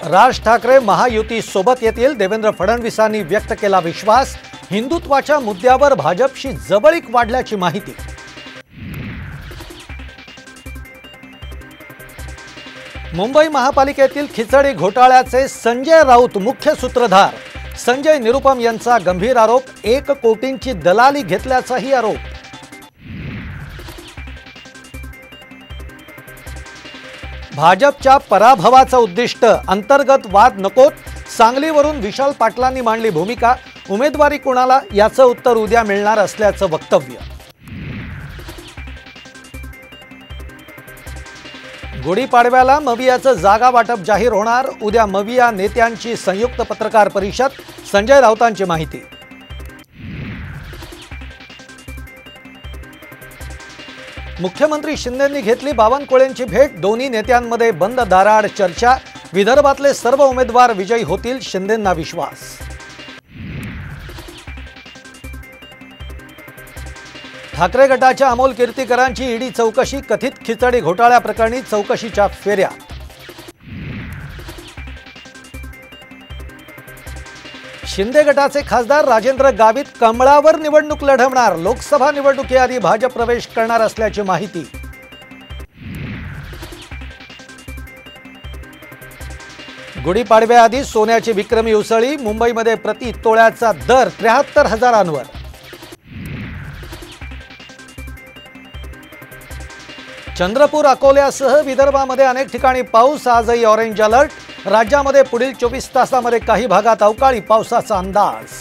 राज ठाकरे महायुती सोबत येतील, देवेंद्र फडणवीसांनी व्यक्त केला विश्वास। हिंदुत्वाच्या मुद्द्यावर भाजपशी जवळीक वाढल्याची माहिती। मुंबई महापालिकेतील खिचडी घोटाळ्याचे संजय राऊत मुख्य सूत्रधार। संजय निरुपम यांचा गंभीर आरोप, 1 कोटींची दलाली घेतल्याचाही आरोप। भाजपच्या पराभवाचं उद्दिष्ट, अंतर्गत वाद नकोत। सांगलीवरून विशाल पाटलांनी मांडली भूमिका, उमेदवारी कोणाला याचं उत्तर उद्या मिळणार असल्याचं वक्तव्य। गुढीपाडव्याला मवियाचं जागा वाटप जाहीर होणार, उद्या मविया नेत्यांची संयुक्त पत्रकार परिषद। संजय राऊतांची माहिती। मुख्यमंत्री शिंदेंनी घेतली बावनकुळेंची भेट, दोन्ही नेत्यांमध्ये बंद दाराआड चर्चा। विदर्भातले सर्व उमेदवार विजयी होतील, शिंदेंना विश्वास। ठाकरे गटाच्या अमोल कीर्तीकरांची ईडी चौकशी, कथित खिचडी घोटाळ्याप्रकरणी चौकशीच्या फेऱ्या। शिंदे गटाचे खासदार राजेंद्र गावित कमळावर निवडणूक लढवणार, लोकसभा निवडणुकीआधी भाजप प्रवेश करणार असल्याची माहिती। गुढीपाडव्याआधी सोन्याची विक्रमी उसळी, मुंबईमध्ये प्रति तोळ्याचा दर 73,000वर। चंद्रपूर अकोल्यासह विदर्भामध्ये अनेक ठिकाणी पाऊस, आजही ऑरेंज अलर्ट। राज्यामध्ये पुढील 24 तासामध्ये काही भागात अवकाळी पावसाचा अंदाज।